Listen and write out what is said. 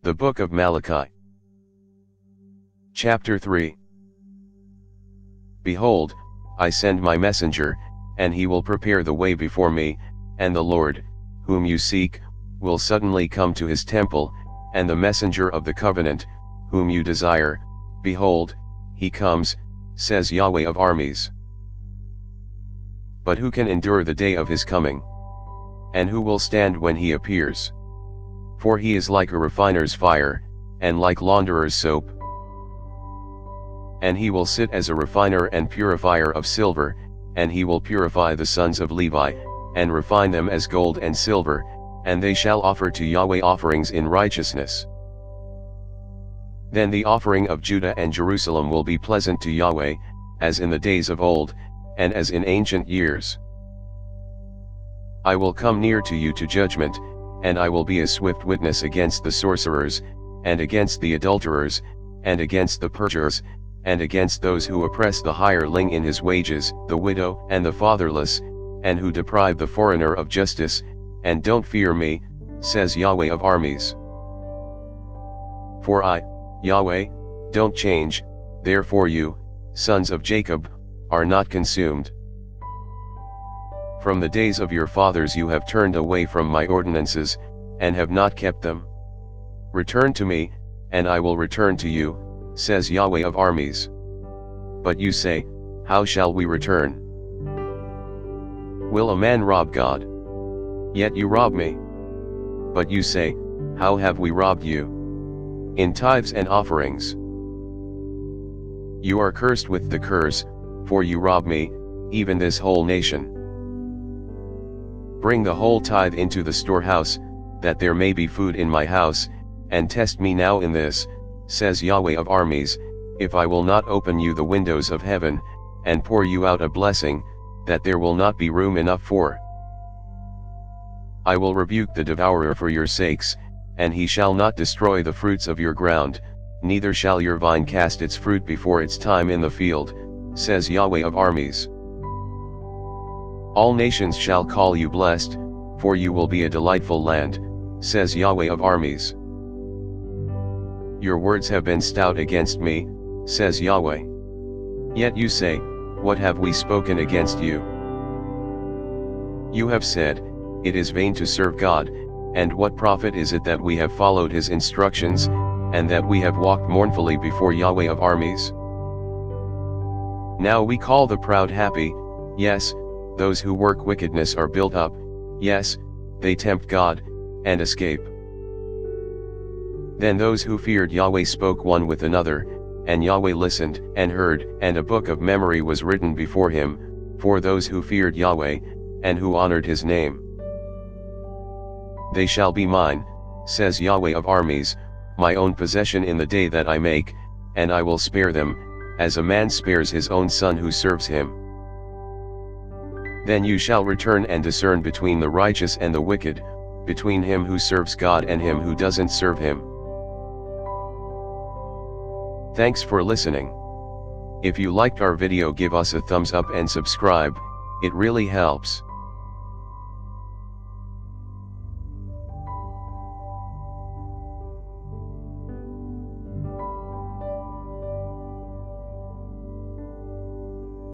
The Book of Malachi. Chapter 3. Behold, I send my messenger, and he will prepare the way before me, and the Lord, whom you seek, will suddenly come to his temple, and the messenger of the covenant, whom you desire, behold, he comes, says Yahweh of armies. But who can endure the day of his coming? And who will stand when he appears? For he is like a refiner's fire, and like launderer's soap. And he will sit as a refiner and purifier of silver, and he will purify the sons of Levi, and refine them as gold and silver, and they shall offer to Yahweh offerings in righteousness. Then the offering of Judah and Jerusalem will be pleasant to Yahweh, as in the days of old, and as in ancient years. I will come near to you to judgment, and I will be a swift witness against the sorcerers, and against the adulterers, and against the perjurers, and against those who oppress the hireling in his wages, the widow and the fatherless, and who deprive the foreigner of justice, and don't fear me, says Yahweh of armies. For I, Yahweh, don't change, therefore you, sons of Jacob, are not consumed. From the days of your fathers you have turned away from my ordinances, and have not kept them. Return to me, and I will return to you, says Yahweh of armies. But you say, how shall we return? Will a man rob God? Yet you rob me. But you say, how have we robbed you? In tithes and offerings. You are cursed with the curse, for you rob me, even this whole nation. Bring the whole tithe into the storehouse, that there may be food in my house, and test me now in this, says Yahweh of armies, if I will not open you the windows of heaven, and pour you out a blessing, that there will not be room enough for. I will rebuke the devourer for your sakes, and he shall not destroy the fruits of your ground, neither shall your vine cast its fruit before its time in the field, says Yahweh of armies. All nations shall call you blessed, for you will be a delightful land, says Yahweh of armies. Your words have been stout against me, says Yahweh. Yet you say, what have we spoken against you? You have said, it is vain to serve God, and what profit is it that we have followed his instructions, and that we have walked mournfully before Yahweh of armies? Now we call the proud happy, yes, those who work wickedness are built up, yes, they tempt God, and escape. Then those who feared Yahweh spoke one with another, and Yahweh listened and heard, and a book of memory was written before him, for those who feared Yahweh, and who honored his name. They shall be mine, says Yahweh of armies, my own possession in the day that I make, and I will spare them, as a man spares his own son who serves him. Then you shall return and discern between the righteous and the wicked, between him who serves God and him who doesn't serve him. Thanks for listening. If you liked our video, give us a thumbs up and subscribe, it really helps.